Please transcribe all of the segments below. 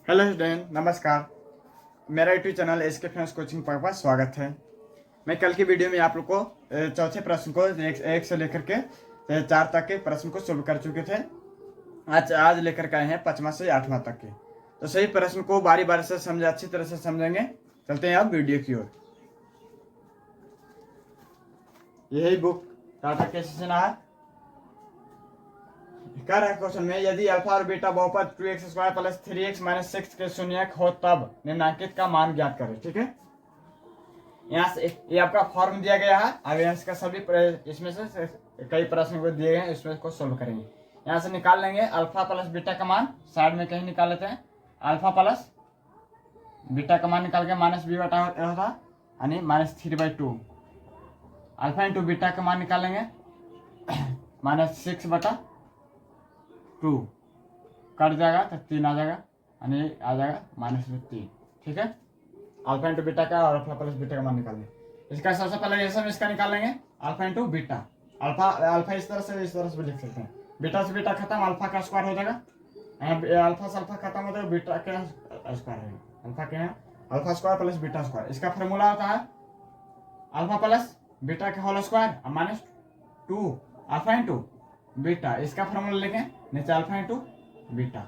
Hello student, नमस्कार। मेरा YouTube channel SK friends coaching पर स्वागत है। मैं कल की वीडियो में आप लोग को चौथे प्रश्न को एक से लेकर के 4 तक के प्रश्न को सोल्व कर चुके थे। आज लेकर के आए हैं 5वां से 8वां तक के। तो सही प्रश्न को बारी बारी से समझे, अच्छी तरह से समझेंगे। चलते हैं अब वीडियो की ओर। यही बुक टाटा कैसे है। कह रहा है क्वेश्चन में, यदि अल्फा और बीटा बहुपद 2x² + 3x - 6 के शून्यक हो तब निम्नांकित का मान ज्ञात करें। ठीक है, यहाँ से ये आपका फॉर्म दिया गया है। अब इसका सभी इसमें से कई प्रश्न को दिए गए हैं, इसमें को सोल्व करेंगे। यहाँ से निकाल लेंगे अल्फा प्लस बीटा का मान। साइड में कहीं निकाल लेते हैं। अल्फा प्लस बीटा का मान निकाल के -b बटा होता यानी -3/2। अल्फा इंटू बीटा का मान निकालेंगे -6/2 कट जाएगा तो 3 आ जाएगा, यानी आ जाएगा -3। ठीक है, अल्फा इंटू बीटा का और अल्फा प्लस बीटा का मान निकालेंगे। इसका सबसे पहले रेशम इसका निकाल लेंगे, अल्फा इंटू बीटा। अल्फा इस तरह से भी लिख सकते हैं। बीटा से बीटा खत्म, अल्फा का स्क्वायर हो जाएगा। अल्फा से अल्फा खत्म हो जाएगा, बीटा का स्क्वायर है। अल्फा के हैं alpha square plus beta square. इसका फॉर्मूला होता है अल्फा प्लस बीटा के whole square -2 alpha into beta. इसका फॉर्मूला लिखें नीचे अल्फा इंटू बीटा।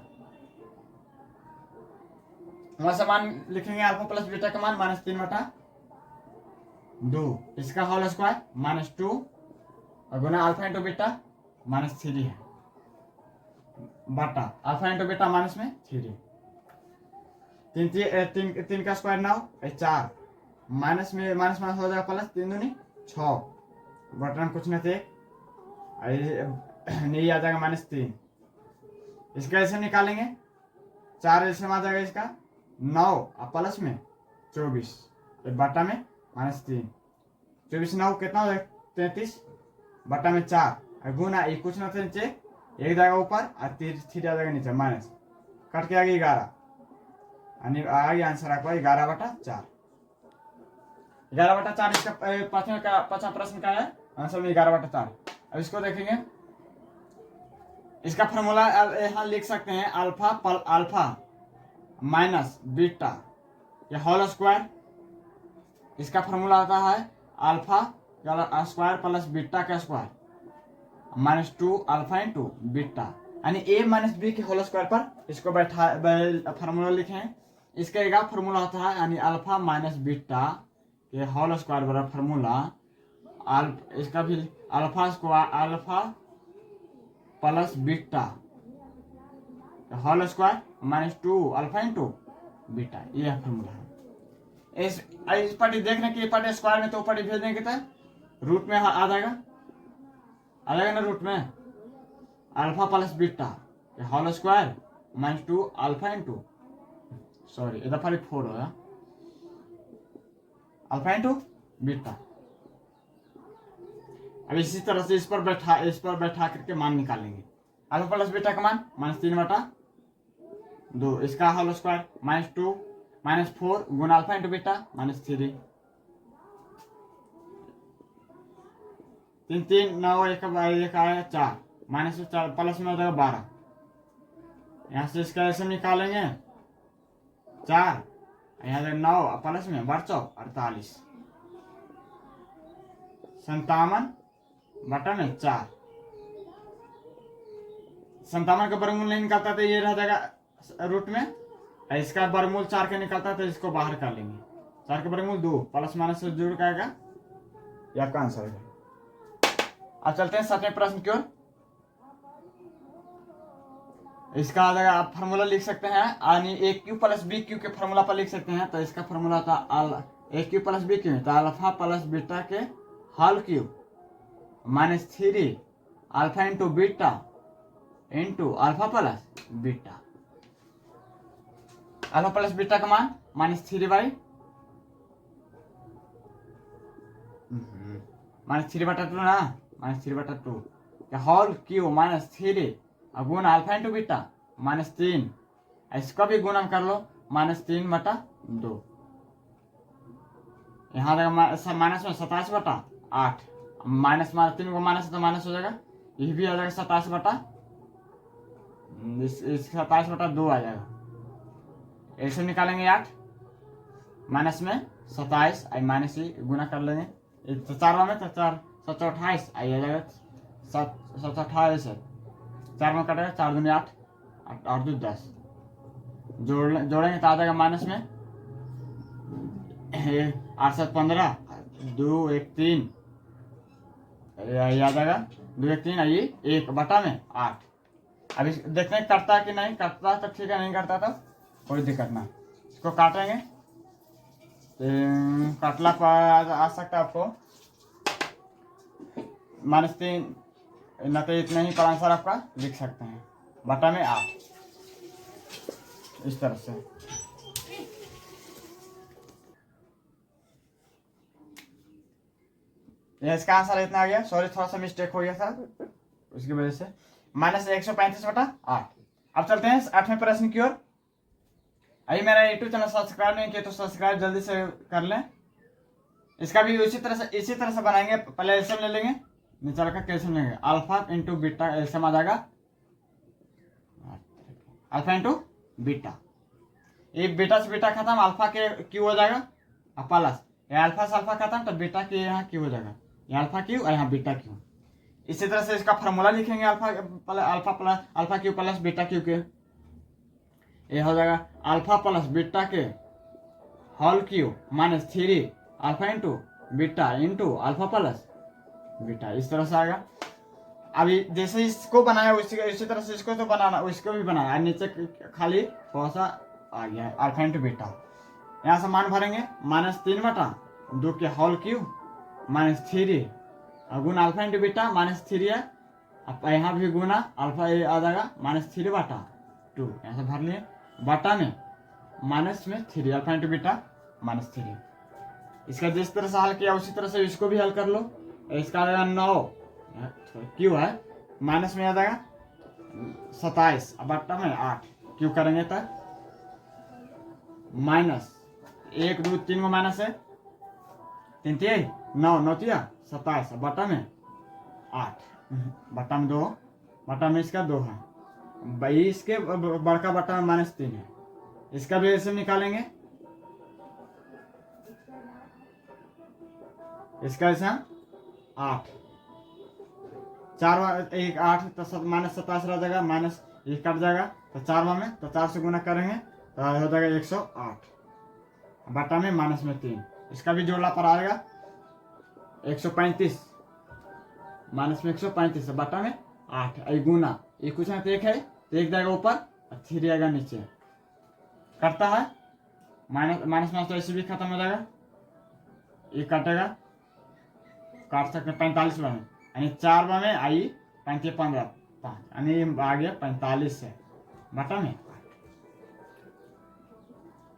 वहां से मान लिखेंगे अल्फा प्लस बीटा का मान -3/2। इसका होल स्क्वायर -2 और गुना अल्फा इंटू बीटा -3 है बटा अल्फा इंटू बीटा माइनस में 3। 3 का स्क्वायर 9 4 माइनस में माइनस हो जाएगा प्लस 3 दूनी 6 बटन कुछ नहीं थे नहीं आ जाएगा -3। इसका ऐसे निकालेंगे 4 ऐसे में आ जाएगा इसका 9 और प्लस में 24 बटा में -3। 24 9 कितना हो जाएगा 33 बटा में 4 गुना ये कुछ ना थे नीचे एक जाएगा ऊपर और 3 आ जाएगा नीचे माइनस कट के आगे 11 यानी आगे आंसर आपका 11/4। 11/4 इसका पांचवा प्रश्न का है आंसर में 11/4। अब इसको देखेंगे, इसका फॉर्मूला यहाँ लिख सकते हैं अल्फा माइनस बीटा या होल स्क्वायर। इसका फॉर्मूला आता है अल्फा स्क्वायर प्लस बीटा का स्क्वायर -2 अल्फा इंटू बीटा, यानी a - b के होल स्क्वायर पर इसको बैठा फॉर्मूला लिखे। इसका एक फॉर्मूला होता है यानी अल्फा माइनस बीटा के होल स्क्वायर बराबर फॉर्मूला इसका भी alpha plus beta whole square -2 alpha into beta. यह फॉर्मूला है। इस पार्टी देखने की पार्टी स्क्वायर में तो पार्टी भेज देंगे तो रूट में आ जाएगा ना रूट में alpha plus beta whole square -2 alpha into sorry इधर 4 होगा अल्फा इंटू बीटा। अब इसी तरह से इस पर बैठा करके मान निकालेंगे। अल्फा प्लस बीटा का मान -3/2। इसका होल स्क्वायर -2 -4 गुना अल्फा इंटू बीटा -3। 3 3 9 1 आया 4 -4 प्लस में हो जाएगा 12। यहाँ से इसका ऐसे निकालेंगे 4 यहाँ से 9 प्लस में 12 48 57/4। 57 का वर्गमूल नहीं निकालता तो ये रह जाएगा रूट में। इसका वर्गमूल 4 के निकालता तो इसको बाहर कर लेंगे। 4 का वर्गमूल 2 प्लस माइनस से जुड़ जाएगा, ये आपका आंसर है। अब चलते हैं 7वें प्रश्न की ओर। इसका आ जाएगा आप फॉर्मूला लिख सकते हैं यानी AQ + BQ के फॉर्मूला पर लिख सकते हैं। तो इसका फॉर्मूला था AQ + BQ तो अल्फा प्लस बीटा के whole cube -3 alpha into beta into alpha plus beta. Alpha plus beta का मान -3/2 ना -3/2 होल क्यूब -3 गुना अल्फा इंटू बीटा -3। इसका भी गुणन कर लो -3/2। यहाँ माइनस में 27/8 -3 को माइनस तो माइनस हो जाएगा, ये भी आ जाएगा 27/2 आ जाएगा। एलसीएम निकालेंगे 8 माइनस में 27 आई माइनस ही गुना कर लेंगे, तो 4 में तो 4 7 28 आई आ जाएगा 7 28 है, 4 में कटेगा 4 दूनी 8 और 2 10 जोड़ेंगे तो आ जाएगा माइनस में 8 7 15 2 1 3 आ जाएगा 2 1 3 आइए 1 बटा में 8। अभी देखते हैं करता है कि नहीं, करता है तो ठीक है, नहीं करता तो कोई दिक्कत ना। इसको काटेंगे, काटला पर आ सकता है आपको -3, न तो इतना ही पर आंसर आपका लिख सकते हैं, बटा में 8 इस तरह से। ये इसका आंसर इतना आ गया, सॉरी थोड़ा सा मिस्टेक हो गया था उसकी वजह से, -135 बटा 8। अब चलते हैं 8वें प्रश्न की ओर। अभी मेरा यूट्यूब चैनल सब्सक्राइब नहीं किया तो सब्सक्राइब जल्दी से कर लें। इसका भी इसी तरह से बनाएंगे। पहले एलसीएम ले लेंगे, नीचे रखा कैल्शियम लेंगे, अल्फा इंटू बीटा एलसीएम आ जाएगा अल्फा इंटू बीटा। ये बीटा से बीटा खत्म, अल्फा के क्यू हो जाएगा प्लस, अल्फा से अल्फा खत्म तो बीटा के यहाँ क्यू हो जाएगा, यहाँ अल्फा क्यू और यहाँ बीटा क्यू। इसी तरह से इसका फार्मूला लिखेंगे alpha cube plus beta cube के, ये हो जाएगा अल्फा प्लस बीटा के whole cube -3 alpha into beta into alpha plus beta, इस तरह से आएगा। अभी जैसे इसको बनाया इसी तरह से इसको तो बनाना, इसको भी बनाना, नीचे खाली थोड़ा सा आ गया है अल्फा इंटू बीटा। यहाँ से मान भरेंगे -3 बटा 2 के होल क्यू -3 गुना अल्फा इंटू बीटा -3 है, अब यहाँ भी गुना अल्फा आ जाएगा -3 बटा 2, यहाँ से भर लिए बटा में -3 अल्फा इंटू बीटा -3। इसका जिस तरह से हल किया उसी तरह से इसको भी हल कर लो। इसका आ जाएगा 9 क्यू है, माइनस में आ जाएगा 27 बटा में 8 क्यू करेंगे तो -1 2 3 को माइनस है 3 3 9 9 3 27 बटा में 8 बटा में 2 बटा में इसका 2 है, 22 के बड़का बटा में -3 है। इसका भी ऐसे निकालेंगे, इसका ऐसा 8 4 1 8 तो -27 रह जाएगा, माइनस एक कट जाएगा तो 4 में तो 4 से गुना करेंगे तो हो जाएगा 108 बटा में -3। इसका भी जोड़ला पर आएगा 135 -135 बटा में 8 गुना, ये कुछ ना तो एक है तो एक जाएगा ऊपर और 3 आएगा नीचे, करता है माइनस तो ऐसे भी खत्म हो जाएगा, ये काटेगा काट सकते 45 में, यानी 4 में आई 35 15 5 यानी आ गया 45 है बटा में।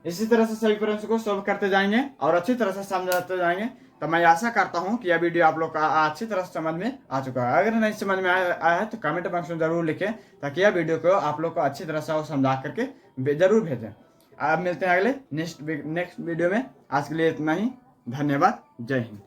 इसी तरह से सभी प्रश्न को सॉल्व करते जाएंगे और अच्छी तरह से समझाते जाएंगे। तो मैं आशा करता हूं कि यह वीडियो आप लोग का अच्छी तरह से समझ में आ चुका है। अगर नहीं समझ में आया है तो कमेंट बॉक्स में जरूर लिखें, ताकि यह वीडियो को आप लोग को अच्छी तरह से समझा करके जरूर भेजें। अब मिलते हैं अगले नेक्स्ट वीडियो में। आज के लिए इतना ही, धन्यवाद, जय हिंद।